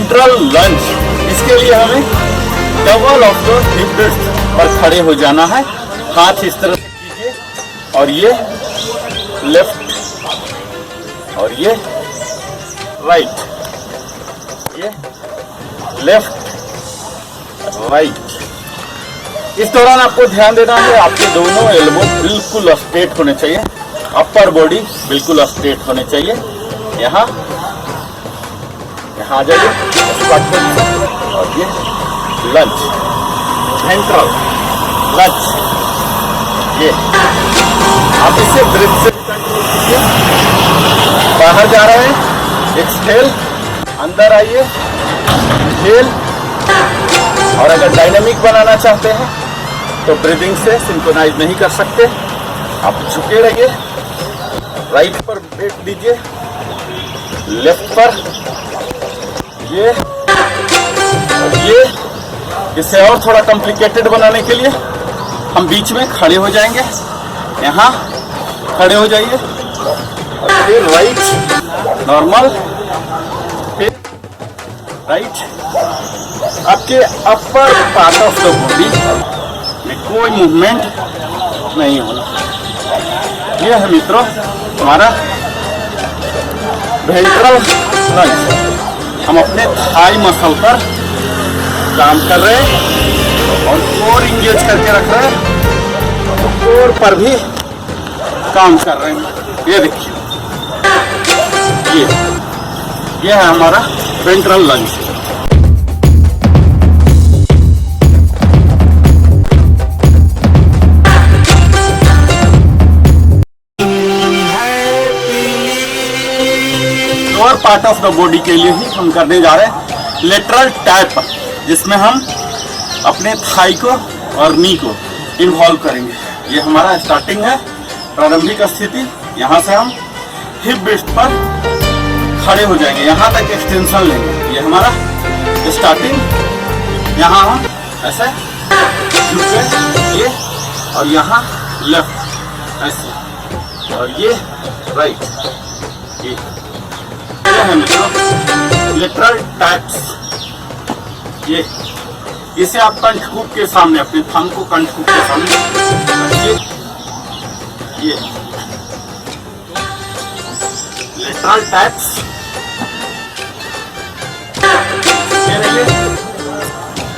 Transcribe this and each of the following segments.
Ventral लंज। इसके लिए हमें double of the hip bridge पर खड़े हो जाना है। हाथ इस तरह से कीजिए और ये लेफ्ट और ये राइट, ये लेफ्ट राइट। इस दौरान आपको ध्यान देना है आपके दोनों एल्बो बिल्कुल स्ट्रेट होने चाहिए, अपर बॉडी बिल्कुल स्ट्रेट होने चाहिए। यहाँ आ जाइए स्क्वाट पोजीशन और ये लंज, वेंट्रल लंज। ये आप इसे ब्रेथ से कंट्रोल कीजिए। बाहर जा रहे हैं, एक्सहेल, अंदर आइए, इनहेल। और अगर डायनामिक बनाना चाहते हैं तो ब्रीदिंग से सिंक्रोनाइज नहीं कर सकते, आप झुके रहिए। राइट पर बैठ दीजिए, लेफ्ट पर ये और ये। इसे और थोड़ा कॉम्प्लिकेटेड बनाने के लिए हम बीच में खड़े हो जाएंगे। यहाँ खड़े हो जाइए और फिर राइट नॉर्मल, फिर राइट। आपके upper part of the body में कोई मूवमेंट नहीं होना। यह है मित्रों हमारा वेंट्रल लंज। हम अपने थाई मसल पर काम कर रहे हैं और कोर इंगेज करके रख रहे हैं, तो कोर पर भी काम कर रहे हैं। ये देखिए, ये है हमारा ventral lunge. Lower part of the body के लिए ही हम करने जा रहे हैं लेटरल टैप, जिसमें हम अपने थाई को और नी को इन्वॉल्व करेंगे। ये हमारा स्टार्टिंग है, प्रारंभिक स्थिति। यहाँ से हम हिप ब्रिस्ट पर खड़े हो जाएंगे, यहाँ तक एक्सटेंशन लेंगे। ये हमारा स्टार्टिंग। यहाँ हम ऐसे झुके, ये और यहाँ लेफ्ट ऐसे और ये राइट। ये है मित्रों लेटरल टैप्स। ये इसे आप कंठकूप के सामने, अपने थंब को कंठकूप के सामने रखिए। ये लेटरल टैप्स। ये रहिए,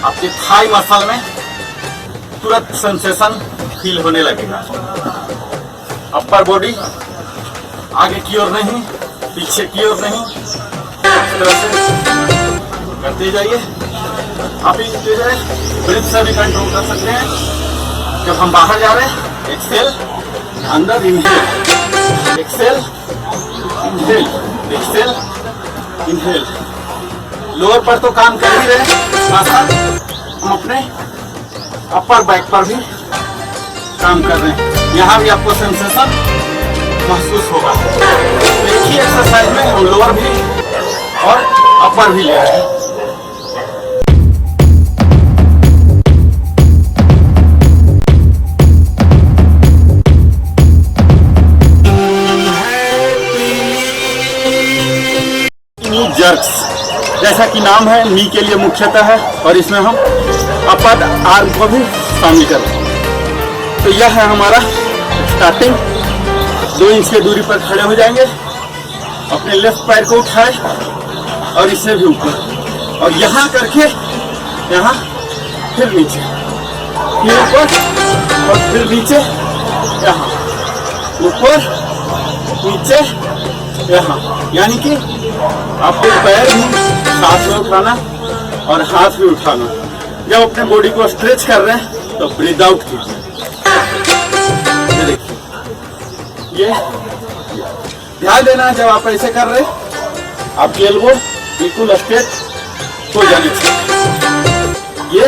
आपके थाई मसल में तुरंत सेंसेशन फील होने लगेगा। अपर बॉडी आगे की ओर नहीं, पीछे की ओर नहीं, इस तरह से करते जाइए। आप इसे ब्रीथ से भी कंट्रोल कर सकते हैं। जब हम बाहर जा रहे हैं, एक्सेल, अंदर inhale, exhale inhale, exhale inhale. Lower पर तो काम कर ही रहे हैं, साथ साथ हम अपने अपर बैक पर भी काम कर रहे हैं। यहाँ भी आपको सेंसेशन महसूस होगा। एक ही एक्सरसाइज में हम लोअर भी और अपर भी ले रहे हैं। नी जर्क्स, जैसा कि नाम है, नी के लिए मुख्यतः है और इसमें हम अपर आर्म को भी शामिल कर रहे हैं। तो यह है हमारा स्टार्टिंग। 2 इंच की दूरी पर खड़े हो जाएंगे, अपने लेफ्ट पैर को उठाए और इसे भी ऊपर, और यहाँ करके यहाँ फिर नीचे, फिर ऊपर और फिर नीचे, यहाँ ऊपर नीचे, यहाँ। यानी कि आपको पैर भी साथ में उठाना और हाथ भी उठाना। जब अपने बॉडी को स्ट्रेच कर रहे हैं तो ब्रीद आउट कीजिए। ये देखिए, ये ध्यान देना है, जब आप ऐसे कर रहे हैं आपकी एल्बो बिल्कुल स्ट्रेट हो जानी चाहिए।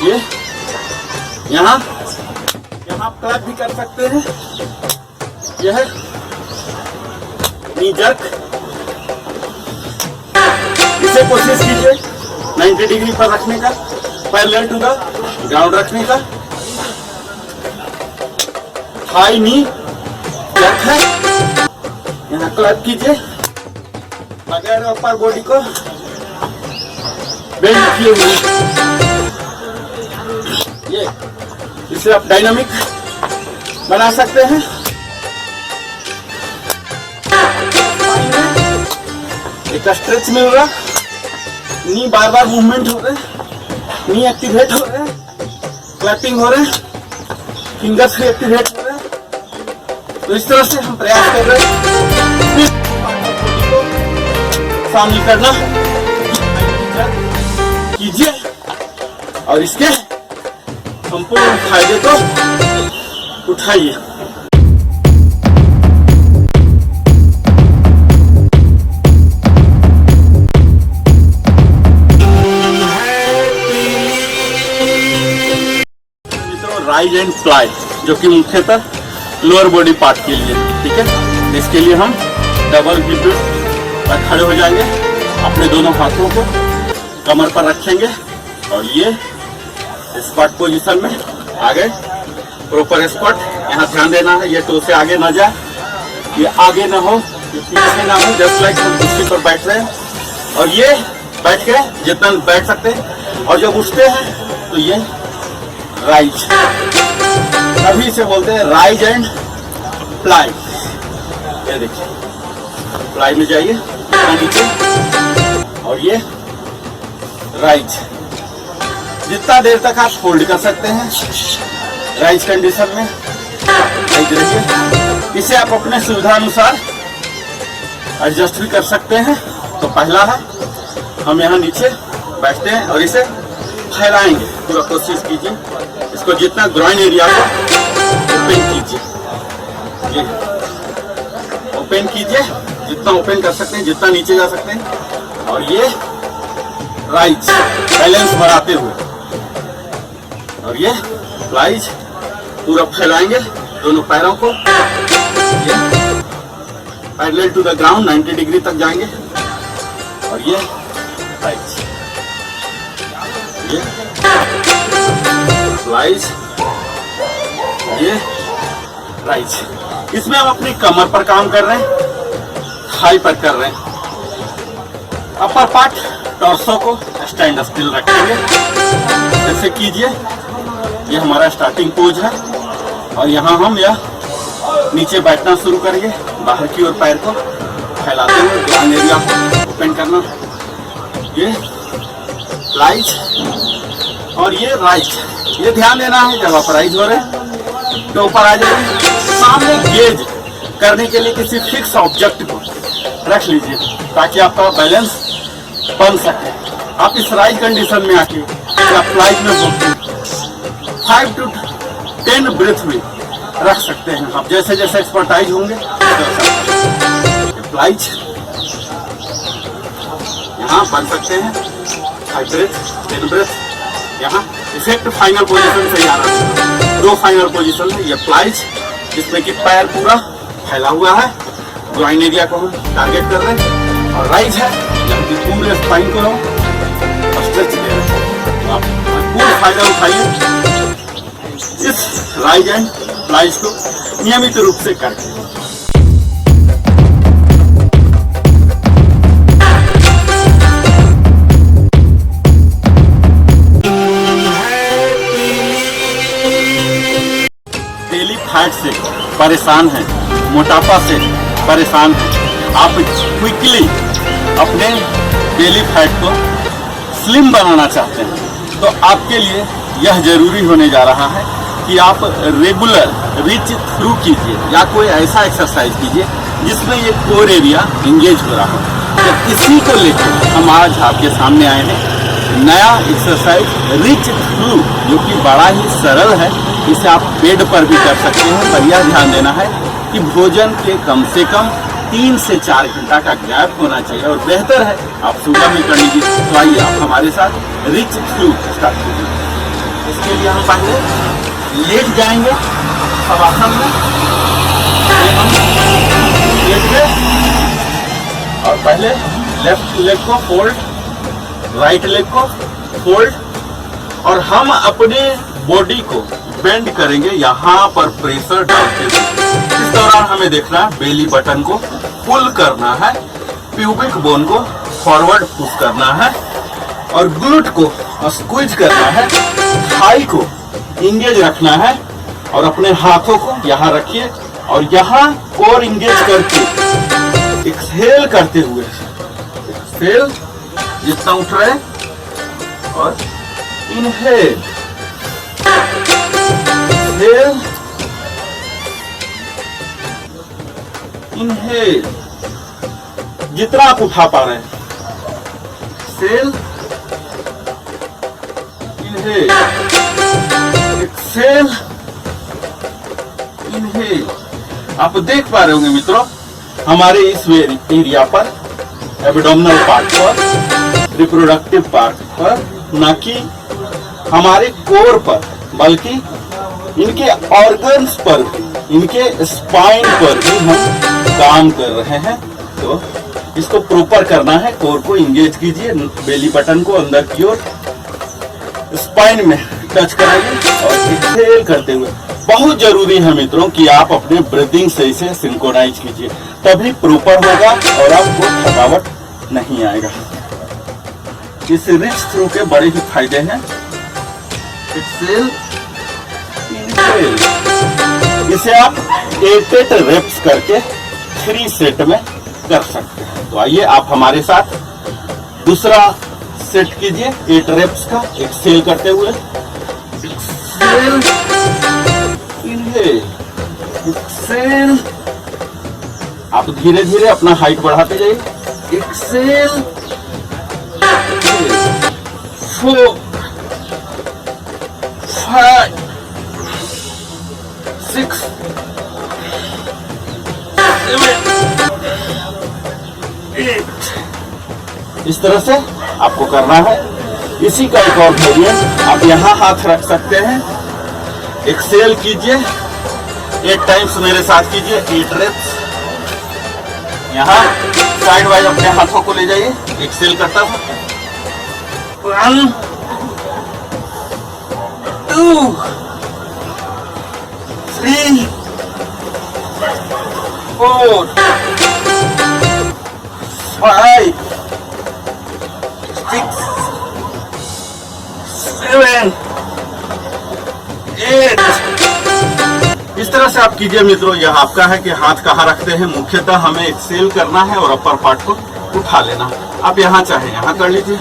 ये यहाँ क्लैप भी कर सकते हैं। यह नी जर्क, इसे कोशिश कीजिए 90 डिग्री पर रखने का, पैरेलल टू द ग्राउंड रखने का। हाई नी जर्क है, यहाँ क्लैप कीजिए। अगर अपर बॉडी को बेल्ट किए हुए। ये इसे आप डायनामिक बना सकते हैं। एक स्ट्रेच मिल रहा, नी बार बार मूवमेंट हो रहे, नी एक्टिवेट हो रहे, क्लैपिंग हो रहे, फिंगर्स भी एक्टिवेट हो रहे। तो इस तरह से हम प्रयास कर रहे हैं शामिल करना कीजिए और इसके संपूर्ण फायदे को उठाइए। राइज एंड फ्लाई, जो कि मुख्यतः लोअर बॉडी पार्ट के लिए, ठीक है। इसके लिए हम डबल हिप पर खड़े हो जाएंगे, अपने दोनों हाथों को कमर पर रखेंगे और ये स्क्वाट पोजीशन में आ गए। प्रॉपर स्क्वाट, यहाँ ध्यान देना है ये टो से आगे ना जाए, ये आगे ना हो, ये पीछे ना हो, जस्ट लाइक हम कुर्सी पर बैठ रहे हैं। और ये बैठ के जितना बैठ सकते हैं, और जब उठते हैं तो ये राइज, अभी से बोलते हैं राइज एंड फ्लाई। ये देखिए, फ्लाई में जाइए नीचे और ये राइज। जितना देर तक आप होल्ड कर सकते हैं राइज कंडीशन में, राइज रहिए। इसे आप अपने सुविधा अनुसार एडजस्ट भी कर सकते हैं। तो पहला है, हम यहाँ नीचे बैठते हैं और इसे फैलाएंगे। पूरा कोशिश कीजिए, इसको जितना ग्राइन एरिया को ओपन कीजिए, ये ओपन कीजिए, जितना ओपन कर सकते हैं, जितना नीचे जा सकते हैं। और ये राइज, बैलेंस बढ़ाते हुए, और ये फ्लाइज पूरा फैलाएंगे दोनों पैरों को, ये parallel to the ground 90 degree तक जाएंगे। और ये राइज, ये फ्लाइज, ये राइज। इसमें हम अपनी कमर पर काम कर रहे हैं, थाई पर कर रहे हैं। अपर पार्ट टॉर्सो को स्टैंड स्टिल रखेंगे, ऐसे कीजिए। ये हमारा स्टार्टिंग पोज है और यहाँ हम यह नीचे बैठना शुरू करेंगे, बाहर की ओर पैर को फैलाते हुए ग्राउंड एरिया को ओपन करना। ये फ्लाइज और ये राइज। ये ध्यान देना है, जब आप राइज हो रहे तो ऊपर आ जाइए। सामने गेज करने के लिए किसी फिक्स ऑब्जेक्ट को रख लीजिए ताकि आपका बैलेंस बन सके। आप इस राइज कंडीशन में आके या फ्लाइज में 5 to 10 ब्रेथ में रख सकते हैं। आप जैसे जैसे एक्सपर्टाइज होंगे फ्लाइज यहाँ बन सकते हैं। 5 ब्रेथ, 10 ब्रेथ। यहाँ इफेक्ट फाइनल पोजीशन से आना है। 2 फाइनल पोजीशन है। ये फ्लाइज जिसमें कि पैर पूरा फैला हुआ है, ग्राइन एरिया को हम टारगेट कर रहे हैं। और राइज है जहाँ की पूरे स्पाइन को हम स्ट्रेच दे रहे हैं। आप पूरा फायदा उठाइए इस राइज एंड फ्लाइज को नियमित रूप से करके। बेली फैट से परेशान हैं, मोटापा से परेशान हैं, आप क्विकली अपने बेली फैट को स्लिम बनाना चाहते हैं, तो आपके लिए यह जरूरी होने जा रहा है कि आप रेगुलर रिच थ्रू कीजिए या कोई ऐसा एक्सरसाइज कीजिए जिसमें ये कोर एरिया इंगेज हो रहा हो। तो इसी को लेकर हम आज आपके सामने आए हैं, नया एक्सरसाइज रिच थ्रू, जो कि बड़ा ही सरल है। इसे आप बेड पर भी कर सकते हैं, पर यह ध्यान देना है कि भोजन के कम से कम 3 से 4 घंटा का गैप होना चाहिए और बेहतर है आप सुबह में कर लीजिए। तो आइए आप हमारे साथ रिच थ्रू स्टार्ट कीजिए। इसके लिए हम पहले लेट जाएंगे शवासन में, लेट गए और पहले लेफ्ट लेग को फोल्ड, राइट लेग को फोल्ड, और हम अपने बॉडी को बेंड करेंगे, यहाँ पर प्रेशर डालते हुए। इस दौरान हमें देखना है बेली बटन को पुल करना है, प्यूबिक बोन को फॉरवर्ड पुश करना है, और ग्लूट को स्क्वीज करना है, थाई को इंगेज रखना है और अपने हाथों को यहाँ रखिए और यहाँ कोर इंगेज करके एक्सहेल करते हुए, एक्सहेल जितना उठ रहे और इनहेल, एक्सहेल, इनहेल, जितना आप उठा पा रहे हैं, एक्सहेल, इनहेल, एक्सहेल, इनहेल। आप देख पा रहे होंगे मित्रों, हमारे इस एरिया पर, एब्डोमिनल पार्ट पर, रिप्रोडक्टिव पार्ट पर, न कि हमारे कोर पर, बल्कि इनके ऑर्गन्स पर भी, इनके स्पाइन पर भी हम काम कर रहे हैं। तो इसको प्रॉपर करना है, कोर को इंगेज कीजिए, बेली बटन को अंदर की ओर स्पाइन में टच कराइए और एक्सहेल करते हुए। बहुत जरूरी है मित्रों कि आप अपने ब्रीदिंग से इसे सिंक्रोनाइज कीजिए, तभी प्रॉपर होगा और आपको थकावट नहीं आएगा। इस रिच थ्रू के बड़े ही फायदे हैं। Exhale, inhale. इसे आप 8 रेप्स करके 3 सेट में कर सकते हैं। तो आइए आप हमारे साथ दूसरा सेट कीजिए 8 रेप्स का, एक्सहेल करते हुए, एक्सहेल, इनहेल, एक्सहेल। आप धीरे धीरे अपना हाइट बढ़ाते जाइए, एक्सहेल, 4, 5, 6, 7, 8। इस तरह से आपको करना है। इसी का एक और वेरिएंट, आप यहाँ हाथ रख सकते हैं, एक्सहेल कीजिए 8 टाइम्स मेरे साथ कीजिए, 8 रेप्स। यहाँ साइड वाइज अपने हाथों को ले जाइए, एक्सहेल करता हूँ। 1, 2, 3, 4, 5, 6, 7, 8। इस तरह से आप कीजिए मित्रों। यह आपका है कि हाथ कहाँ रखते हैं। मुख्यतः हमें एक्सहेल करना है और अपर पार्ट को उठा लेना। आप यहाँ चाहे यहाँ कर लीजिए,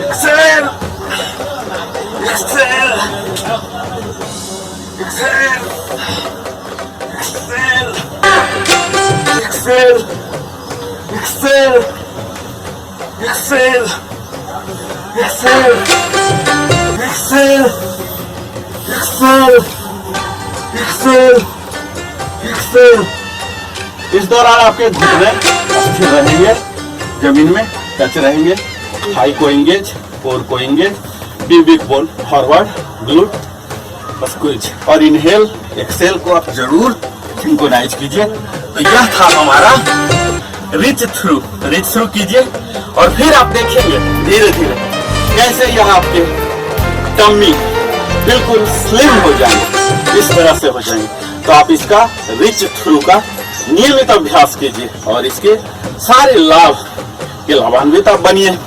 exhale, exhale, exhale, exhale, exhale, exhale, exhale, exhale, exhale, exhale, exhale. इस दौरान आपके घुटने स्थिर रहेंगे, जमीन में टच रहेंगे, थाई को एंगेज, कोर को engage, big bone forward, glute, squeeze और इनहेल, एक्सहेल को आप जरूर सिंक्रोनाइज कीजिए। तो यह था हमारा रिच थ्रू कीजिए और फिर आप देखेंगे धीरे धीरे कैसे यह आपके टम्मी बिल्कुल स्लिम हो जाएंगे, इस तरह से हो जाएंगे। तो आप इसका रिच थ्रू का नियमित अभ्यास कीजिए और इसके सारे लाभ के लाभान्वित आप बनिए।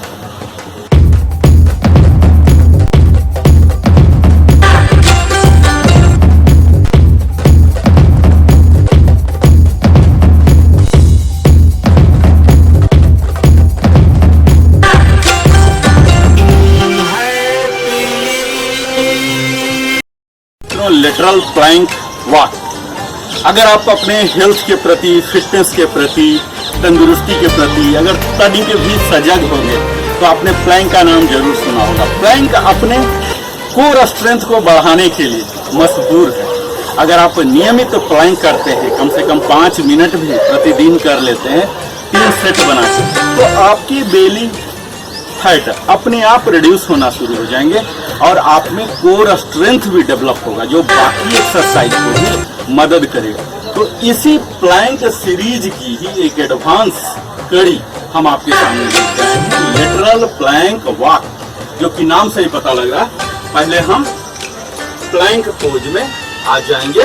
Lateral plank walk. अगर आप अपने हेल्थ के प्रति, फिटनेस के प्रति, तंदुरुस्ती के प्रति अगर तनी के भी सजग होंगे तो आपने प्लैंक का नाम जरूर सुना होगा। प्लैंक अपने कोर स्ट्रेंथ को बढ़ाने के लिए मशहूर है। अगर आप नियमित प्लैंक करते हैं, कम से कम 5 मिनट भी प्रतिदिन कर लेते हैं, 3 सेट बना के, तो आपकी बेली फैट अपने आप रिड्यूस होना शुरू हो जाएंगे और आप में कोर स्ट्रेंथ भी डेवलप होगा, जो बाकी एक्सरसाइज को भी मदद करेगा। तो इसी प्लैंक सीरीज की ही एक एडवांस कड़ी हम आपके सामने लेके आए हैं, लेटरल प्लैंक वॉक, जो कि नाम से ही पता लग रहा है। पहले हम प्लैंक पोज में आ जाएंगे,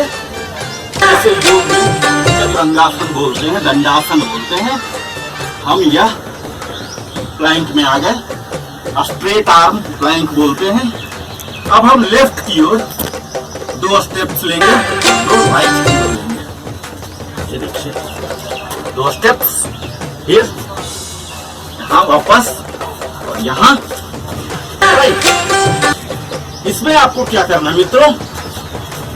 जैसे योग में चतुरंगासन बोलते हैं, दंडासन बोलते हैं। हम यह प्लैंक में आ गए, स्ट्रेट आर्म प्लैंक बोलते हैं। अब हम लेफ्ट की ओर 2 स्टेप्स लेंगे, 2 राइट की ओर लेंगे। ये देखिए 2 स्टेप्स, फिर यहाँ वापस और यहाँ राइट। इसमें आपको क्या करना है मित्रों,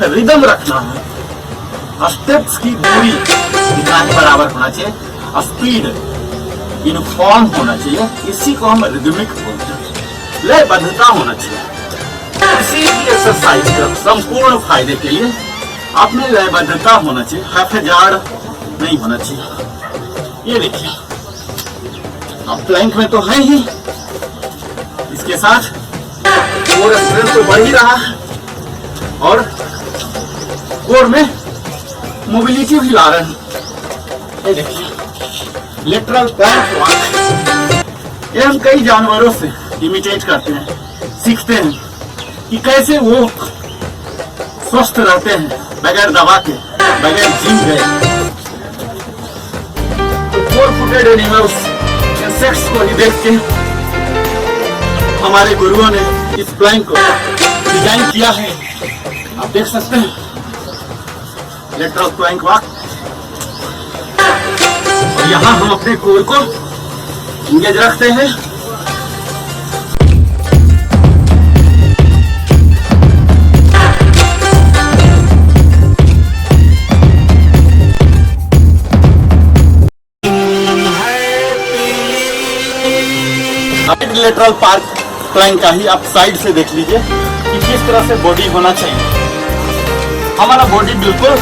रिदम रखना है। स्टेप्स की दूरी इतना ही बराबर होना चाहिए, स्पीड यूनिफॉर्म होना चाहिए, इसी को हम रिदमिक बोलते हैं। लयबद्धता होना चाहिए। किसी भी एक्सरसाइज का संपूर्ण फायदे के लिए आपने लयबद्धता होना चाहिए, हफजाड़ नहीं होना चाहिए। ये देखिए अब प्लैंक में तो है ही, इसके साथ कोर स्ट्रेंथ तो बढ़ ही रहा है और कोर में मोबिलिटी भी ला रहे हैं। ये देखिए लेटरल प्लैंक वॉक, ये हम कई जानवरों से इमिटेट करते हैं, सीखते हैं कि कैसे वो स्वस्थ रहते हैं बगैर दवा के, बगैर जिम गए। तो 4 फुटेड एनिमल्स, इंसेक्ट्स को ही देख के हमारे गुरुओं ने इस प्लैंक को डिजाइन किया है। आप देख सकते हैं लेटरल प्लैंक वॉक। और यहाँ हम अपने कोर को इंगेज रखते हैं। लेटरल पार्क प्लैंक का ही आप साइड से देख लीजिए कि किस तरह से बॉडी होना चाहिए। हमारा बॉडी बिल्कुल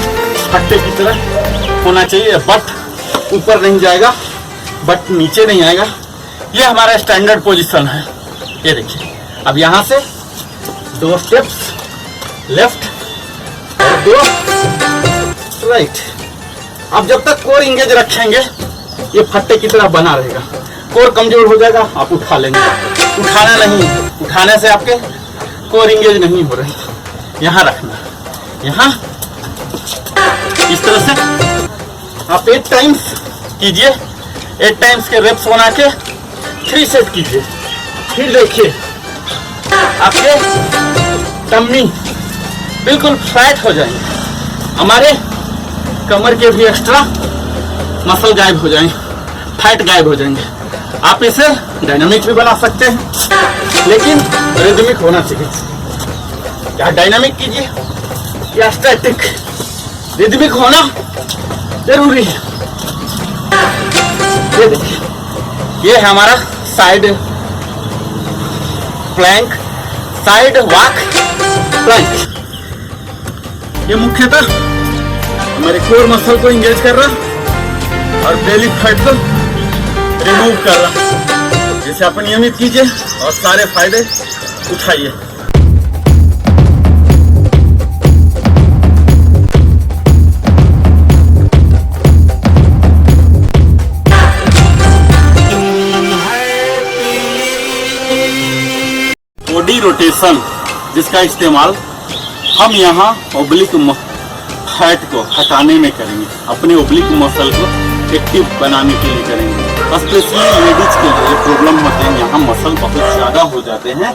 फट्टे की तरह होना चाहिए, बट ऊपर नहीं जाएगा, बट नीचे नहीं आएगा। ये हमारा स्टैंडर्ड पोजीशन है। ये देखिए अब यहाँ से 2 स्टेप्स लेफ्ट और 2 राइट। अब जब तक कोर इंगेज रखेंगे ये फट्टे की तरह बना रहेगा। कोर कमजोर हो जाएगा आप उठा लेंगे, उठाना नहीं, उठाने से आपके कोर इंगेज नहीं हो रहे। यहाँ रखना, यहाँ इस तरह से आप 8 टाइम्स कीजिए। 8 टाइम्स के रेप्स बना के 3 सेट कीजिए। फिर देखिए आपके टम्मी बिल्कुल फ्लैट हो जाएंगे, हमारे कमर के भी एक्स्ट्रा मसल गायब हो जाएंगे, फैट गायब हो जाएंगे। आप इसे डायनामिक भी बना सकते हैं, लेकिन रिदमिक होना चाहिए। या डायनामिक कीजिए या स्टैटिक, रिदमिक होना जरूरी है। ये देखिए ये है हमारा side plank, side walk plank. ये मुख्यतः हमारे कोर मसल को इंगेज कर रहा और बेली फैट को रिमूव कर रहा। जिसे आप नियमित कीजिए और सारे फायदे उठाइए। बॉडी रोटेशन जिसका इस्तेमाल हम यहाँ ओब्लिक फैट को हटाने में करेंगे, अपने ओब्लिक मसल को एक्टिव बनाने के लिए करेंगे। स्पेशली लेडीज के लिए प्रॉब्लम होते हैं, यहाँ मसल बहुत ज़्यादा हो जाते हैं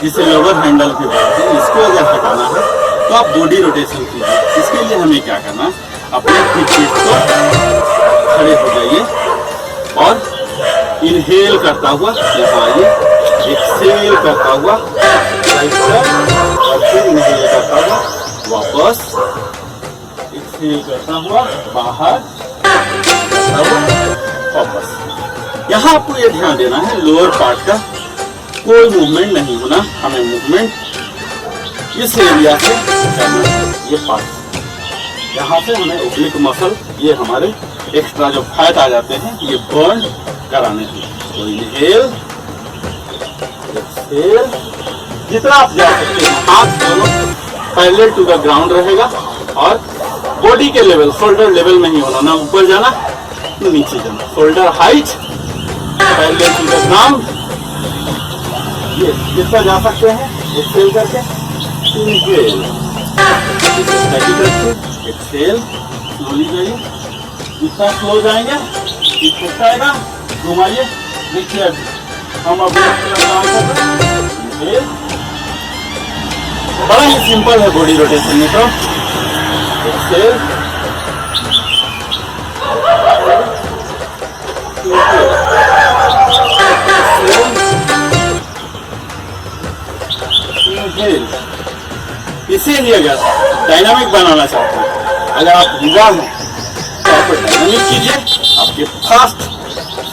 जिसे लोअर हैंडल पे बोलते हैं। इसको अगर हटाना है तो आप बॉडी रोटेशन कीजिए। इसके लिए हमें क्या करना है, अपने पीठ को खड़े हो जाइए और इनहेल करता हुआ यहाँ आइए, एक्सहेल करता हुआ राइट साइड और फिर इनहेल करता हुआ वापस, एक्सहेल करता हुआ बाहर वापस। यहाँ आपको ये ध्यान देना है लोअर पार्ट का कोई मूवमेंट नहीं होना, हमें मूवमेंट इस एरिया से करना है। ये पार्ट यहाँ से हमें ओब्लिक मसल, ये हमारे एक्स्ट्रा जो फैट आ जाते हैं ये बर्न कराने हैं। तो इनहेल एक्सहेल, जितना आप जा सकते हैं हाथ दोनों पैरेलल टू द ग्राउंड रहेगा और बॉडी के लेवल, शोल्डर लेवल में ही होना, ना ऊपर जाना ना नीचे जाना। Shoulder height parallel to the ground, ये जितना जा सकते हैं एक्सहेल करके इनहेल, स्टैटिक रखिए, एक्सहेल स्लोली जाइए, जितना स्लो जाएंगे इतना आएगा, घुमाइए, देखिए हम अपने काम कर रहे हैं। बड़ा ही सिंपल है बॉडी रोटेशन में। तो इसे ही अगर डायनामिक बनाना चाहते हैं, अगर आप युवा हैं तो आप डायनामिक कीजिए, आपके फास्ट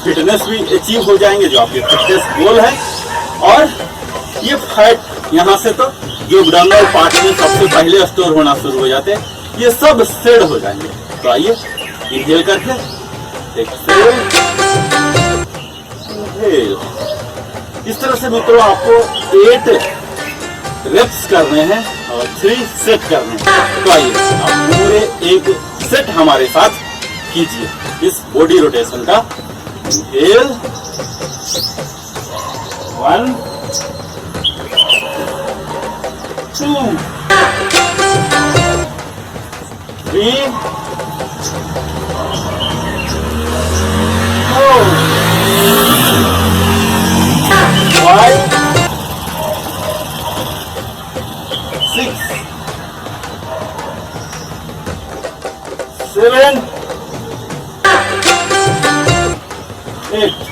फिटनेस भी अचीव हो जाएंगे जो आपके फिटनेस गोल है। और ये फैट यहाँ से तो जो एब्डोमिनल पार्ट में सबसे पहले स्टोर होना शुरू हो जाते हैं, ये सब शेड हो जाएंगे। तो आइए इनहेल करके एक्सहेल, इनहेल। इस तरह से मित्रों आपको 8 रेप्स करने हैं और 3 सेट करने हैं। तो आइए आप पूरे एक सेट हमारे साथ कीजिए इस बॉडी रोटेशन का। इनहेल 1 2 3 4 5 6 7 8।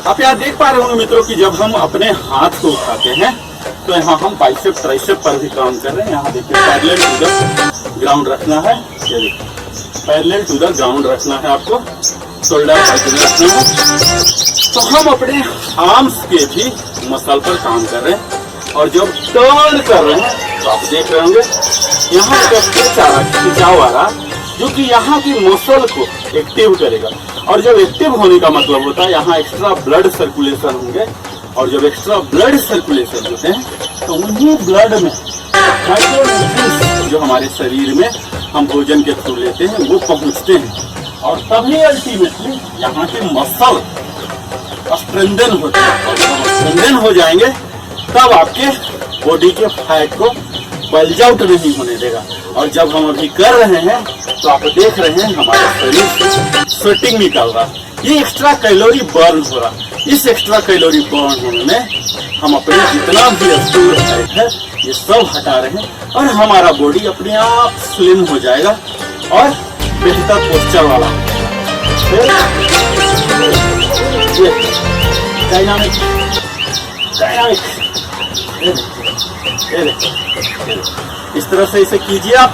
आप यहाँ देख पा रहे होंगे मित्रों कि जब हम अपने हाथ को उठाते हैं तो यहाँ हम बाइसेप ट्राइसेप पर भी काम कर रहे हैं। यहाँ देखिए पैरेलल टू द ग्राउंड रखना है, ये देखिए पैरेलल टू द ग्राउंड रखना है आपको, शोल्डर रखना है। तो हम अपने आर्म्स के भी मसल पर काम कर रहे हैं। और जब टर्न कर रहे हैं तो आप देख रहे होंगे यहाँ का स्ट्रेच आ रहा, खिंचाव आ रहा, जो कि यहाँ की मसल को एक्टिव करेगा। और जब एक्टिव होने का मतलब होता है यहाँ एक्स्ट्रा ब्लड सर्कुलेशन होंगे। और जब एक्स्ट्रा ब्लड सर्कुलेशन होते हैं तो उन्हीं ब्लड में माइक्रोन्यूट्रिएंट्स जो हमारे शरीर में हम भोजन के थ्रू लेते हैं वो पहुंचते हैं। और तभी अल्टीमेटली यहाँ के मसल स्ट्रेंथन होते हैं। और जब स्ट्रेंथन हो जाएंगे तब आपके बॉडी के फैट को बल्ज आउट नहीं होने देगा। और जब हम अभी कर रहे हैं तो आप देख रहे हैं हमारे शरीर से स्वेटिंग निकल रहा, ये एक्स्ट्रा कैलोरी बर्न हो रहा। इस एक्स्ट्रा कैलोरी बर्न होने में हम अपने जितना भी स्टोर फैट है ये सब हटा रहे हैं और हमारा बॉडी अपने आप स्लिम हो जाएगा और बेहतर पोस्चर वाला हो जाएगा। डायनामिक डायनामिक इस तरह से इसे कीजिए आप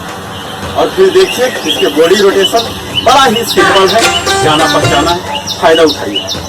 और फिर देखिए इसके बॉडी रोटेशन बड़ा ही सिंपल है, जाना पहचाना है, फायदा उठाइए।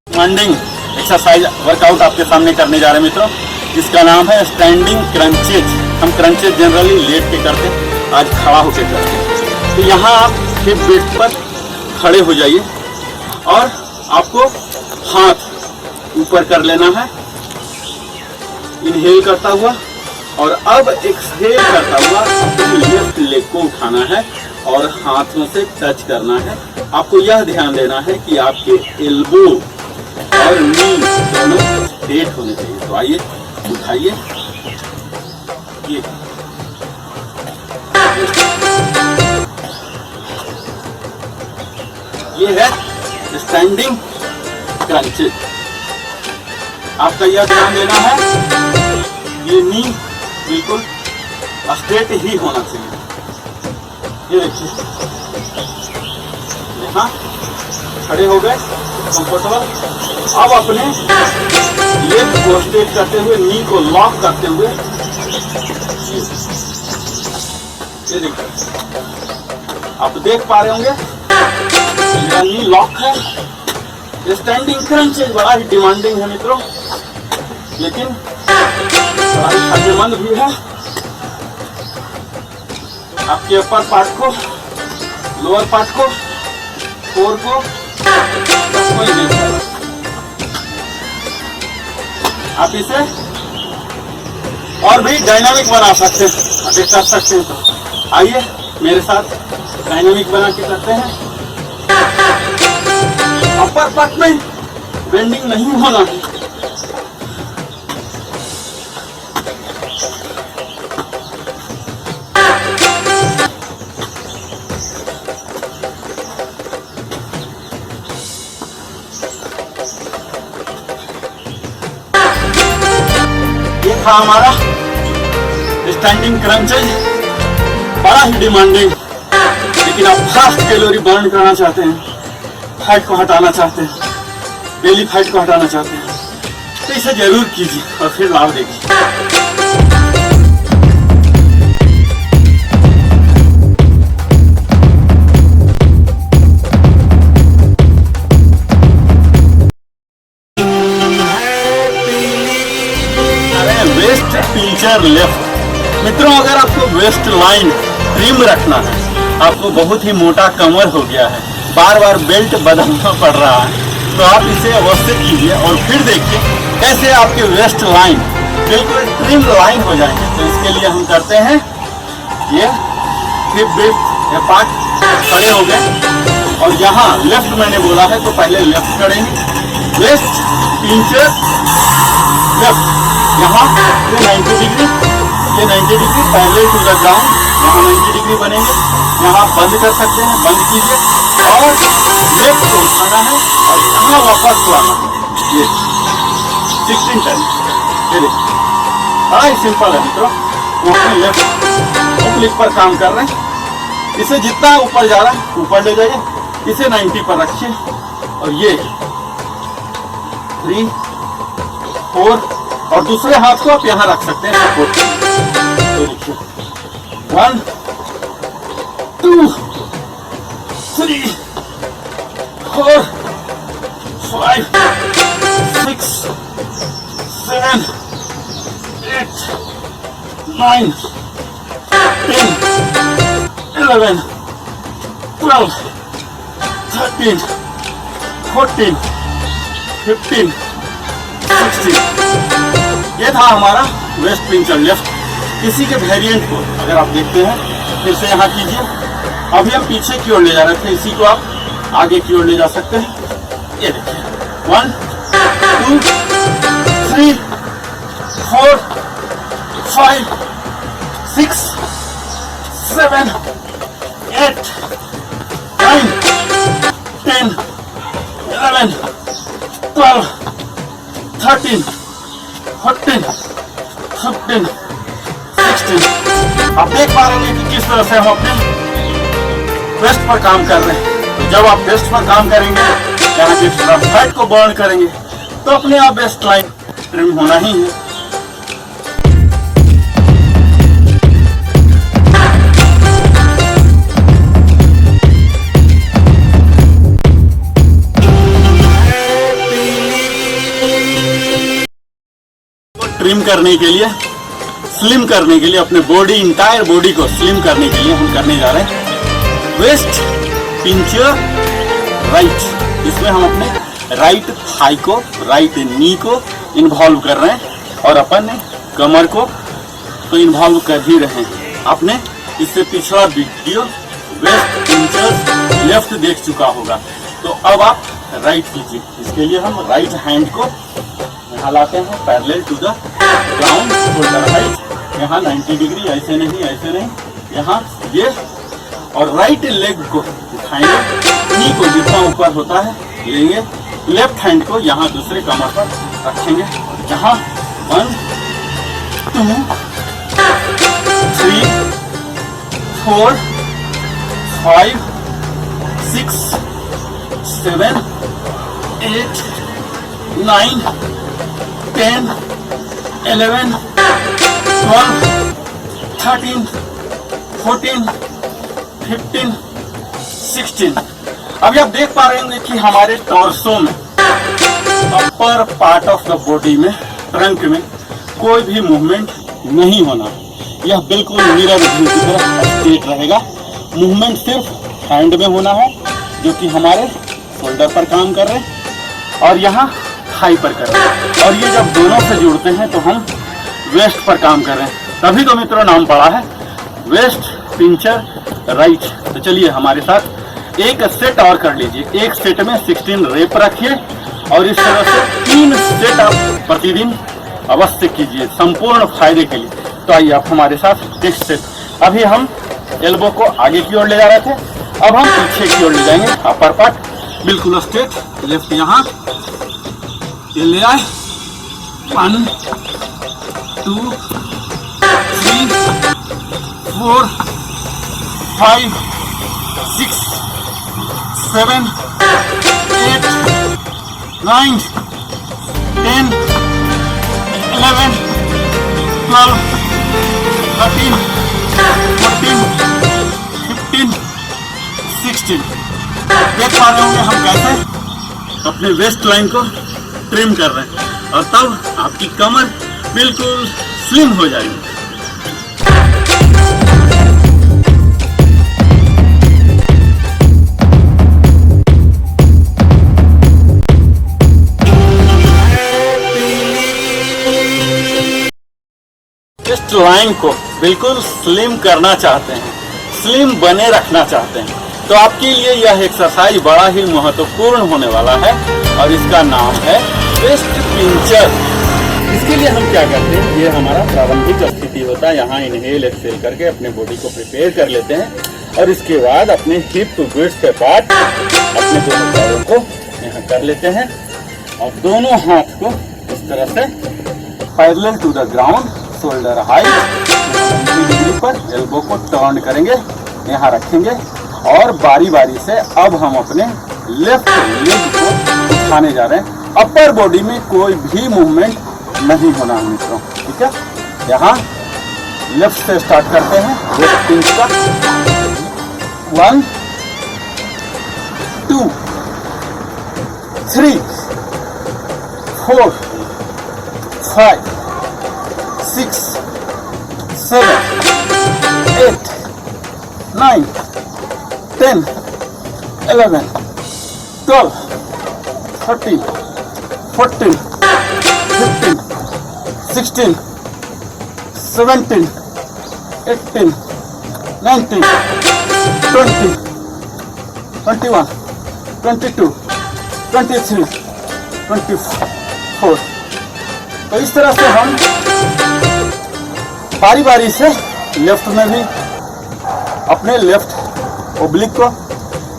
स्टैंडिंग एक्सरसाइज वर्कआउट आपके सामने करने जा रहे हैं मित्रों, जिसका नाम है स्टैंडिंग क्रंचेज। हम क्रंचेज जनरली लेट के करते हैं, आज खड़ा होकर करते हैं। तो यहाँ आप हिप बेल्ट पर खड़े हो जाइए और आपको हाथ ऊपर कर लेना है इनहेल करता हुआ, और अब एक्सहेल करता हुआ अपने लेफ्ट लेग को उठाना है और हाथों से टच करना है। आपको यह ध्यान देना है कि आपके एल्बो और नी दोनों स्ट्रेट होने चाहिए। तो आइए उठाइए, ये है स्टैंडिंग क्रंचेस। आपका यह ध्यान देना है ये नी बिल्कुल स्ट्रेट ही होना चाहिए। ये देखिए यहाँ खड़े हो गए कंफर्टेबल। अब अपने लेग को स्ट्रेट करते हुए, नी को लॉक करते हुए, ये देखिए आप देख पा रहे होंगे मेरा नी लॉक है। स्टैंडिंग क्रंचेस बड़ा ही डिमांडिंग है मित्रों, लेकिन बड़ा ही फायदेमंद भी है। आपके अपर पार्ट को, लोअर पार्ट को, कोर को कोई नहीं कर। आप इसे और भी डायनामिक बना सकते हैं। अभी कर सकते हैं तो आइए मेरे साथ डायनामिक बना के करते हैं। अपर पार्ट में बेंडिंग नहीं होना है। ये था हमारा स्टैंडिंग क्रंचेज, बड़ा ही डिमांडिंग, लेकिन आप फास्ट कैलोरी बर्न करना चाहते हैं, फैट को हटाना चाहते हैं, डेली फैट को हटाना चाहते हैं, तो इसे जरूर कीजिए और फिर लाभ देखिए। Waist pincher left. मित्रों, अगर आपको वेस्ट लाइन ट्रिम रखना है, आपको बहुत ही मोटा कमर हो गया है, बार बार बेल्ट बदलना पड़ रहा है, तो आप इसे अवश्य कीजिए और फिर देखिए कैसे आपके वेस्ट लाइन बिल्कुल ट्रिम लाइन हो जाएंगे। तो इसके लिए हम करते हैं ये हिप ब्रिथ, ये पार्ट खड़े हो गए और यहाँ लेफ्ट मैंने बोला है तो पहले लेफ्ट करेंगे, वेस्ट पिंचर लेफ्ट, यहाँ ये 90 डिग्री, ये 90 degree parallel to the ground, यहाँ 90 डिग्री बनेंगे, यहाँ बंद कर सकते हैं, बंद कीजिए और लेफ्ट को उठाना है और यहाँ वापस लाना है। ये 16 टर्न, ये देखिए बड़ा ही सिंपल है मित्रों। अपने लेफ्ट क्लिक पर काम कर रहे हैं, इसे जितना ऊपर जा रहा है ऊपर ले जाइए, इसे 90 पर रखिए और ये 3 4 और दूसरे हाथ को आप यहाँ रख सकते हैं सपोर्ट। तो देखिए 1 2 3 4 5 6 7 8 9 10 11 12 13 14 15 16। ये था हमारा वेस्ट पिंचर लेफ्ट। इसी के वेरिएंट को अगर आप देखते हैं फिर से यहाँ कीजिए। अभी हम पीछे की ओर ले जा रहे थे, इसी को आप आगे की ओर ले जा सकते हैं। ये देखिए 1 2 3 4 5 6 7 8 9 10 11 12 13 14 15 16। आप देख पा रहे हैं कि किस तरह से हम अपने वेस्ट पर काम कर रहे हैं। तो जब आप वेस्ट पर काम करेंगे, यहाँ की एक्स्ट्रा फैट को बर्न करेंगे, तो अपने आप वेस्ट लाइन ट्रिम होना ही है। ट्रिम करने के लिए, स्लिम करने के लिए, अपने बॉडी इंटायर बॉडी को स्लिम करने के लिए हम करने जा रहे हैं वेस्ट पिंचर राइट। इसमें हम अपने राइट थाई को, राइट नी को इन्वॉल्व कर रहे हैं और अपन ने कमर को तो इन्वॉल्व कर ही रहे हैं। आपने इससे पिछला वीडियो वेस्ट पिंचर लेफ्ट देख चुका होगा। तो अब आप राइट कीजिए। इसके लिए हम राइट हैंड को यहाँ लाते हैं parallel to the ground, shoulder height, यहाँ 90 डिग्री, ऐसे नहीं ऐसे नहीं, यहाँ ये, और राइट लेग को उठाएंगे, नी को जितना ऊपर होता है लेंगे, लेफ्ट हैंड को यहाँ दूसरे कमर पर रखेंगे, यहाँ 1 2 3 4 5 6 7 8 9 10 11 12 13 14 15 16। अभी आप देख पा रहे होंगे कि हमारे टॉर्सो में, upper part of the body में, ट्रंक में कोई भी मूवमेंट नहीं होना। यह बिल्कुल मिरर व्यू की तरह स्ट्रेट रहेगा। मूवमेंट सिर्फ हैंड में होना है, जो कि हमारे शोल्डर पर काम कर रहे हैं और यहाँ थाई पर कर रहे हैं। और ये जब दोनों से जुड़ते हैं तो हम वेस्ट पर काम कर रहे हैं। तभी तो मित्रों नाम पड़ा है वेस्ट पिंचर राइट। तो चलिए हमारे साथ एक सेट और कर लीजिए। एक सेट में 16 रेप रखिए और इस तरह से 3 सेट आप प्रतिदिन अवश्य कीजिए संपूर्ण फायदे के लिए। तो आइए आप हमारे साथ नेक्स्ट सेट। अभी हम एल्बो को आगे की ओर ले जा रहे थे, अब हम पीछे की ओर ले जाएंगे। अपर पार्ट बिल्कुल स्ट्रेट, लेफ्ट यहाँ ये ले आए। 1 2 3 4 5 6 7 8 9 10 11 12 13 14 15 16। देख पा रहे होंगे हम कैसे अपने वेस्ट लाइन को ट्रिम कर रहे हैं और तब आपकी कमर बिल्कुल स्लिम हो जाएगी। वेस्ट लाइन को बिल्कुल स्लिम करना चाहते हैं, स्लिम बने रखना चाहते हैं, तो आपके लिए यह एक्सरसाइज बड़ा ही महत्वपूर्ण होने वाला है और इसका नाम है वेस्ट पिंचर। इसके लिए हम क्या करते हैं, ये हमारा प्रारंभिक स्थिति होता है। यहाँ इनहेल एक्सहेल करके अपने बॉडी को प्रिपेयर कर लेते हैं और इसके बाद अपने हिप टू ब्रेस्ट के पार्ट अपने दोनों पैरों को यहाँ कर लेते हैं और दोनों हाथ को इस तरह से parallel to the ground, shoulder height 90 degree पर एल्बो को टर्न करेंगे, यहाँ रखेंगे और बारी बारी से अब हम अपने लेफ्ट लेग को उठाने जा रहे हैं। अपर बॉडी में कोई भी मूवमेंट नहीं होना है मित्रों, ठीक है। यहाँ लेफ्ट से स्टार्ट करते हैं वेस्ट पिंच का। 1 2 3 4 5 6 7 8 9 10 11 12 13 14 15 16 17 18 19 20 21 22 23 24। तो इस तरह से हम बारी बारी से लेफ्ट में भी अपने लेफ्ट ओब्लिक को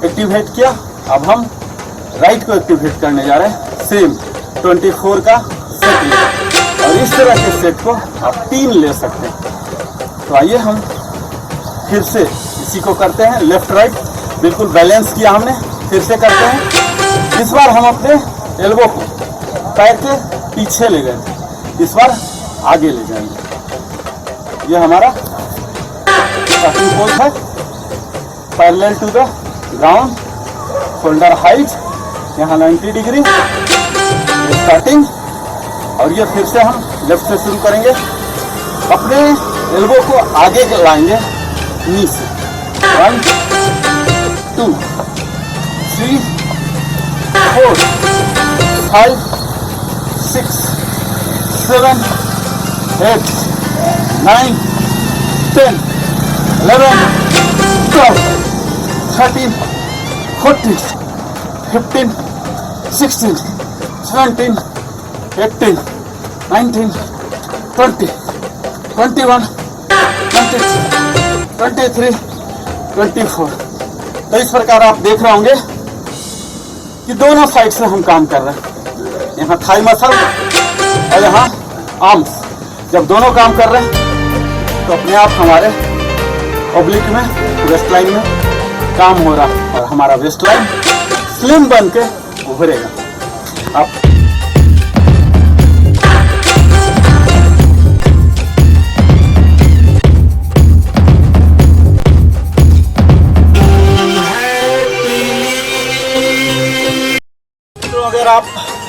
एक्टिवेट किया। अब हम राइट को एक्टिवेट करने जा रहे हैं। सेम 24 का सेट ले और इस तरह के सेट को आप 3 ले सकते हैं। तो आइए हम फिर से इसी को करते हैं। लेफ्ट राइट बिल्कुल बैलेंस किया हमने, फिर से करते हैं। इस बार हम अपने एल्बो को पैर के पीछे ले गए थे, इस बार आगे ले जाएंगे। यह हमारा स्टार्टिंग पोज है, parallel to the ground, shoulder height यहाँ 90 डिग्री स्टार्टिंग। और ये फिर से हम लेफ्ट से शुरू करेंगे। अपने एल्बो को आगे लाएंगे नी से। 1 2 3 4 5 6 7 8 9 10 11 12 13 14 15 16 17 18 19 20 21 22 23 24। तो इस प्रकार आप देख रहे होंगे कि दोनों साइड से हम काम कर रहे हैं। यहाँ थाई मसल और यहाँ आर्म्स, जब दोनों काम कर रहे हैं तो अपने आप हमारे ओब्लिक में, वेस्ट लाइन में काम हो रहा है और हमारा वेस्ट लाइन स्लिम बन के उभरेगा। आप अगर आप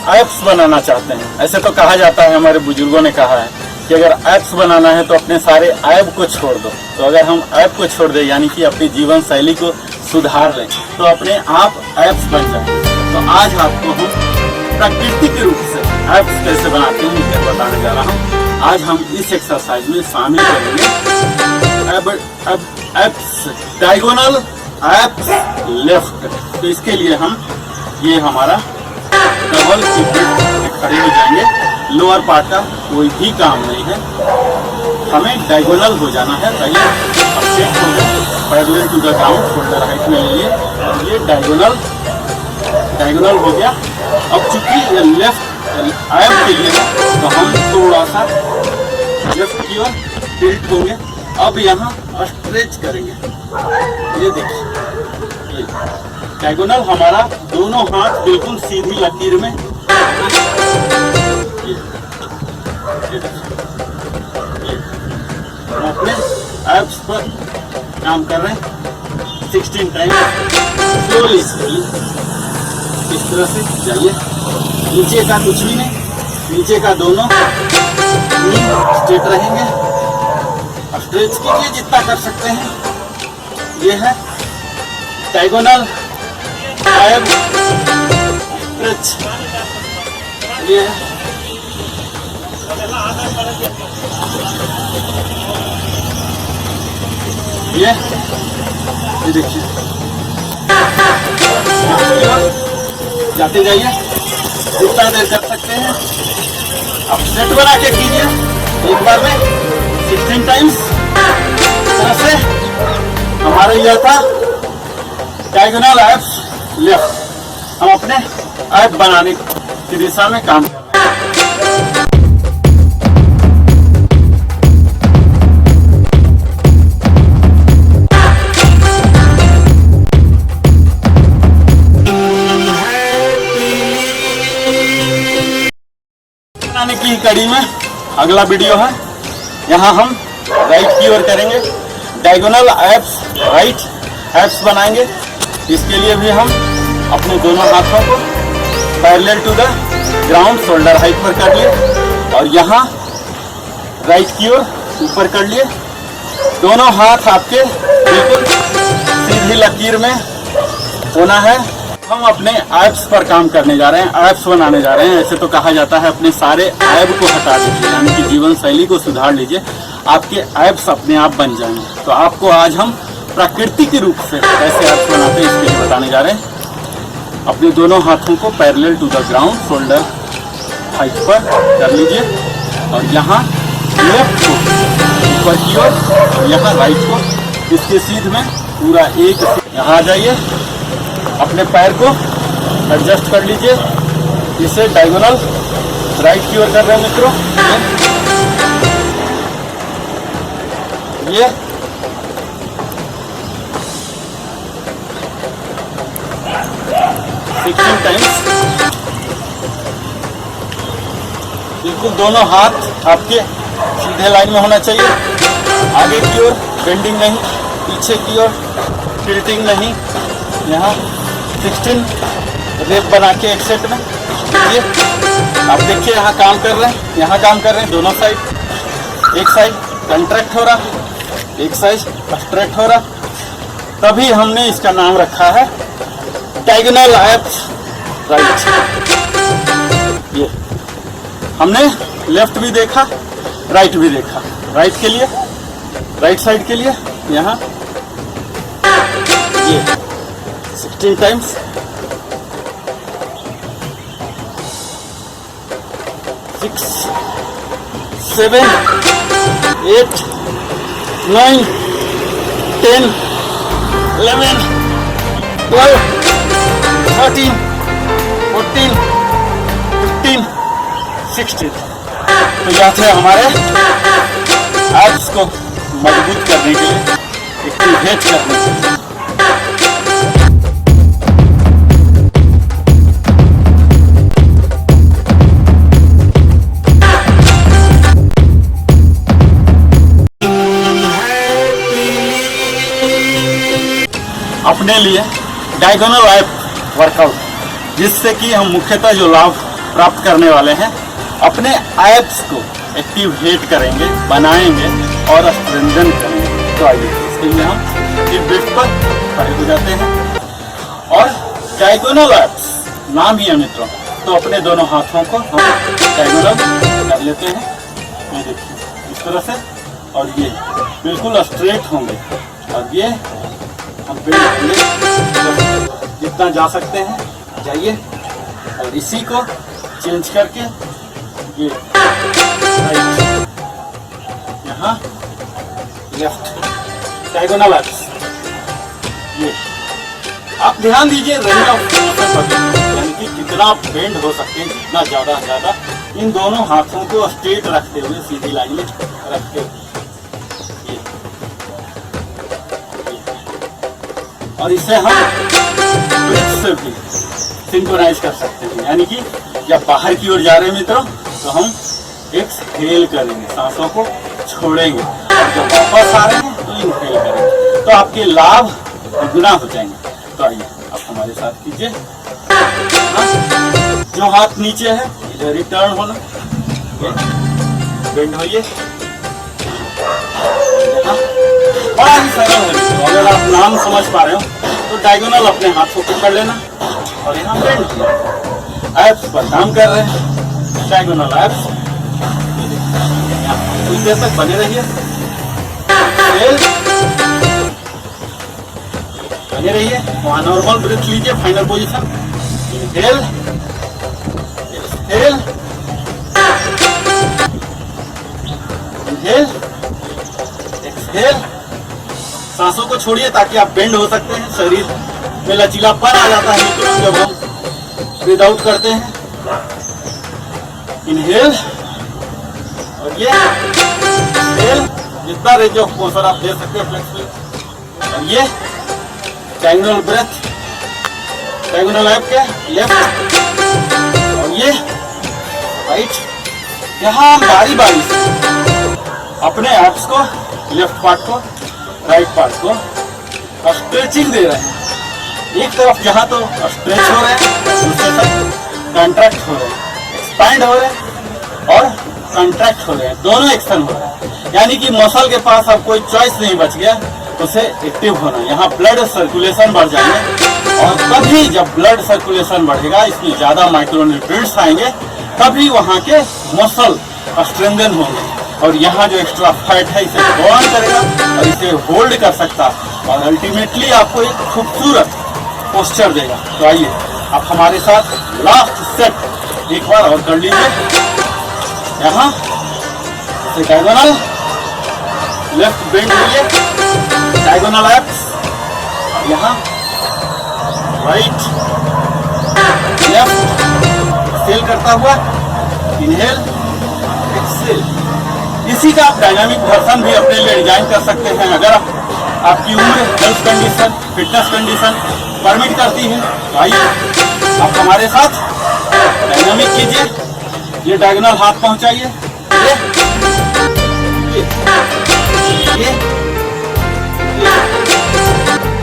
एप्स बनाना चाहते हैं, ऐसे तो कहा जाता है, हमारे बुजुर्गों ने कहा है कि अगर एप्स बनाना है तो अपने सारे ऐब को छोड़ दो। तो अगर हम ऐब को छोड़ दें यानी कि अपनी जीवन शैली को सुधार लें तो अपने आप एप्स बन जाए। तो आज आपको हम प्राकृतिक रूप से एप्स कैसे बनाते हैं ये बताने जा रहा हूँ। आज हम इस एक्सरसाइज में शामिल करेंगे एब्स डायगोनल एब्स लेफ्ट। तो इसके लिए हम ये हमारा डबल खड़े हो जाएंगे। लोअर पार्ट का कोई भी काम नहीं है, हमें डायगोनल हो जाना है। पहले अपडेट हो गया parallel to the ground, shoulder height में लिए और ये डायगोनल हो गया। अब चूंकि ये लेफ्ट एब के लिए है तो हम थोड़ा सा लेफ्ट की ओर टिल्ट होंगे। अब यहाँ स्ट्रेच करेंगे, ये देखिए डायगोनल हमारा दोनों हाथ बिल्कुल सीधी लकीर में। हम अपने एब्स पर काम कर रहे हैं 16 टाइम। स्लोली इस तरह से जाइए। नीचे का कुछ भी नहीं, नीचे का दोनों स्ट्रेट रहेंगे। स्ट्रेच कीजिए जितना कर सकते हैं। ये है डायगोनल एब स्ट्रेच। ये है ये देखिए जाते जाइए जितना देर कर सकते हैं। अब सेट बना के कीजिए एक बार में 16 टाइम्स। तरह से हमारा यह था डायगोनल एब्स लेफ्ट। हम अपने एब बनाने की दिशा में काम कर रहे हैं। की कड़ी में अगला वीडियो है, यहाँ हम राइट की ओर करेंगे। डायगोनल एब्स राइट एब्स बनाएंगे। इसके लिए भी हम अपने दोनों हाथों को parallel to the ground shoulder height पर कर लिए और यहाँ राइट की ओर ऊपर कर लिए। दोनों हाथ आपके बिल्कुल सीधी लकीर में होना है। हम अपने एब्स पर काम करने जा रहे हैं, एब्स बनाने जा रहे हैं। ऐसे तो कहा जाता है अपने सारे एब को हटा दीजिए, यानी कि जीवन शैली को सुधार लीजिए, आपके एब्स अपने आप बन जाएंगे। तो आपको आज हम प्राकृतिक रूप से कैसे एब्स बनाते हैं इसके लिए बताने जा रहे हैं। अपने दोनों हाथों को parallel to the ground shoulder height पर कर लीजिए और यहाँ लेफ्ट को ऊपर की ओर और यहाँ राइट को इसके सीध में पूरा एक यहाँ आ जाइए। अपने पैर को एडजस्ट कर लीजिए। इसे डायगोनल राइट की ओर कर रहे हैं मित्रों। ये 16 टाइम्स। बिल्कुल दोनों हाथ आपके सीधे लाइन में होना चाहिए। आगे की ओर बेंडिंग नहीं, पीछे की ओर टिल्टिंग नहीं। यहाँ 16 रेप बना के एक सेट में ये आप देखिए यहाँ काम कर रहे हैं, यहाँ काम कर रहे हैं दोनों साइड। एक साइड कंट्रैक्ट हो रहा, एक साइड स्ट्रेट हो रहा। तभी हमने इसका नाम रखा है डायगोनल एब्स राइट। ये हमने लेफ्ट भी देखा, राइट भी देखा। राइट के लिए, राइट साइड के लिए यहाँ ये 16 टाइम्स। 6 7 8 9 10 11 12 13 14 15 16। तो यह थे हमारे एब्स को मजबूत करने के लिए, एक्टिवेट करने के लिए। अपने लिए डायगोनल एब वर्कआउट, जिससे कि हम मुख्यतः जो लाभ प्राप्त करने वाले हैं, अपने एब्स को एक्टिवेट करेंगे, बनाएंगे और स्ट्रेंथन करेंगे। तो आइए इसके लिए हम एक बेड पर खड़े हो जाते हैं और डायगोनल एब्स नाम ही है मित्रों। तो अपने दोनों हाथों को हम डायगोनल कर लेते हैं। ये देखिए इस तरह से और ये बिल्कुल स्ट्रेट होंगे। और ये हम बेंड होंगे, जितना जा सकते हैं जाइए। और इसी को चेंज करके ये राइट, यहाँ लेफ्ट, डायगोनल एप्स। ये आप ध्यान दीजिए रेंज ऑफ मोशन पर, यानी कि कितना बेंड हो सकते हैं, जितना ज़्यादा ज़्यादा इन दोनों हाथों को स्ट्रेट रखते हुए, सीधी लाइन में रखते हुए। और इसे हम ब्रेथ से भी सिंक्रोनाइज कर सकते हैं, यानी कि जब बाहर की ओर जा रहे हैं मित्रों तो हम एक्सहेल करेंगे, सांसों को छोड़ेंगे, और जब वापस आ रहे हैं तो इनहेल करेंगे, तो आपके लाभ दुगुना हो जाएंगे। तो आइए आप हमारे साथ कीजिए। जो हाथ नीचे है इधर रिटर्न होना, बेंड होइए। बड़ा ही सरल है मित्रों, अगर आप नाम समझ पा रहे हो तो डायगोनल अपने हाथ को पकड़ लेना और यहाँ बेंड। एप्स पर काम कर रहे हैं, डायगोनल एप्स। कुछ देर तक बने रहिए, बने रहिए। वहाँ नॉर्मल ब्रेथ लीजिए, final position. Inhale, exhale, inhale, exhale. सांसों को छोड़िए ताकि आप बेंड हो सकते हैं, शरीर में लचीलापन आ जाता है मित्रों जब हम ब्रीथ आउट करते हैं। इनहेल और ये एक्सहेल, जितना रेंज ऑफ मोशन आप दे सकते हैं फ्लेक्सिबल। और ये डायगोनल ब्रेथ, डायगोनल ऐप के लेफ्ट और ये राइट। यहाँ हम बारी बारी से अपने एप्स को, लेफ्ट पार्ट को, राइट पार्ट को स्ट्रेचिंग दे रहे हैं। एक तरफ जहाँ तो स्ट्रेच हो रहे हैं, दूसरे तरफ कॉन्ट्रैक्ट हो रहे हैं, एक्सपैंड हो रहे हैं और कॉन्ट्रैक्ट हो रहे हैं, दोनों एक्शन हो रहे हैं। यानी कि मसल के पास अब कोई चॉइस नहीं बच गया, उसे एक्टिव होना। यहाँ ब्लड सर्कुलेशन बढ़ जाएंगे, और तभी जब ब्लड सर्कुलेशन बढ़ेगा, इसमें ज्यादा माइक्रोन्यूट्रिएंट्स आएंगे, तभी वहाँ के मसल स्ट्रेंथन होंगे। और यहाँ जो एक्स्ट्रा फैट है इसे बर्न करेगा और इसे होल्ड कर सकता है, और अल्टीमेटली आपको एक खूबसूरत पोस्चर देगा। तो आइए आप हमारे साथ लास्ट सेट एक बार और कर लीजिए। यहाँ डायगोनल लेफ्ट बेंड लीजिए, डायगोनल एप्स, यहाँ राइट लेफ्ट, एक्सहेल करता हुआ, इनहेल, एक्सहेल। इसी का आप डायनामिक वर्जन भी अपने लिए डिजाइन कर सकते हैं, अगर आपकी उम्र, health condition, fitness condition permit करती है। तो आइए आप हमारे साथ डायनामिक कीजिए। ये डायगोनल हाथ पहुंचाइए, ये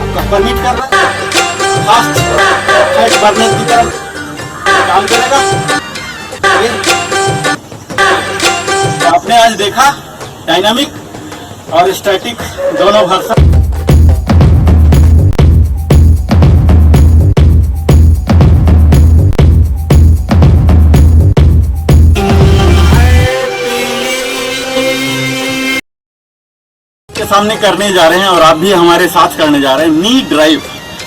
आपका परमिट कर रहा है, फास्ट फैट बर्नर की तरफ काम करेगा। तो आपने आज देखा डायनामिक और स्टैटिक दोनों वर्जन। सामने करने जा रहे हैं और आप भी हमारे साथ करने जा रहे हैं नी ड्राइव।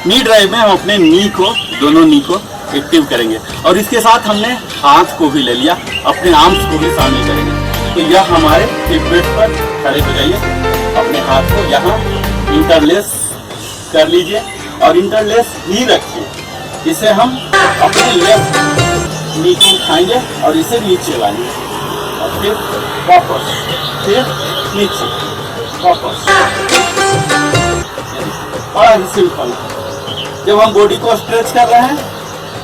नी ड्राइव में हम अपने नी को, दोनों नी को एक्टिव करेंगे, और इसके साथ हमने हाथ को भी ले लिया, अपने आर्म्स को भी शामिल करेंगे। तो यह हमारे हिप पर खड़े हो जाइए, अपने हाथ को यहाँ इंटरलेस कर लीजिए और इंटरलेस ही रखिए। इसे हम अपने लेफ्ट नी को उठाएंगे और इसे नीचे लाएंगे, और फिर वापस, फिर नीचे, वापस। बड़ा ही सिंपल। जब हम बॉडी को स्ट्रेच कर रहे हैं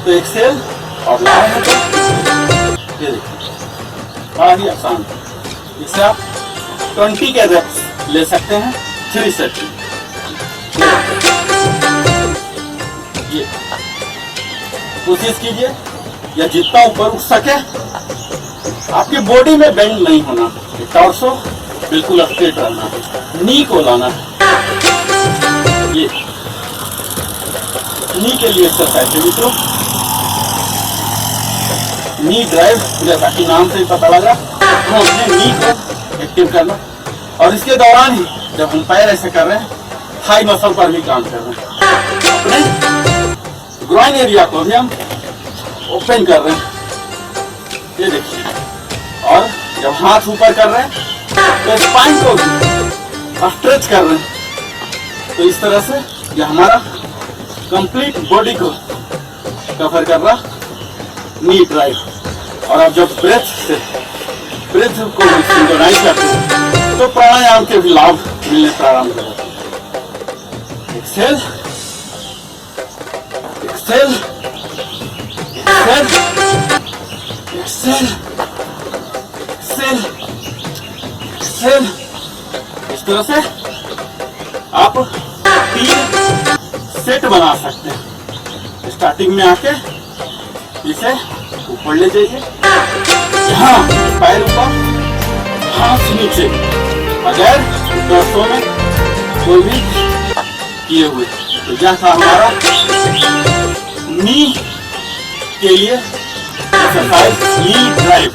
तो एक्सेल और ला रहे हैं तो ये देखिए, बड़ा ही आसान। इससे आप 20 के रेप्स ले सकते हैं 3 सेट। ये कोशिश कीजिए या जितना ऊपर उठ सके, आपकी बॉडी में बेंड नहीं होना, टॉर्सो बिल्कुल स्ट्रेट रहना है, नी को लाना है। ये नी के लिए एक्सरसाइज है मित्रों, नी ड्राइव, जैसा कि नाम से ही पता लगा, हम अपने नी को एक्टिव करना। और इसके दौरान ही जब हम पैर ऐसे कर रहे हैं, थाई मसल पर भी काम कर रहे हैं, अपने ग्रोइन एरिया को भी हम ओपन कर रहे हैं, ये देखिए। और जब हाथ ऊपर कर रहे हैं तो स्पाइन को भी स्ट्रेच कर रहे हैं। तो इस तरह से ये हमारा कंप्लीट बॉडी को कवर कर रहा नी ड्राइव। और अब जब ब्रेथ को सिंक्रोनाइज करते हैं तो प्राणायाम के भी लाभ मिलने प्रारंभ हो जाते हैं। Exhale, exhale, exhale, exhale, exhale, exhale. इस तरह से आप 3 सेट बना सकते हैं। स्टार्टिंग में आके इसे ऊपर ले जाइए, यहाँ पैर ऊपर, हाथ नीचे, बगैर दर्शों में कोई भी किए हुए। तो यह था हमारा नी के लिए एक्सरसाइज, नी ड्राइव।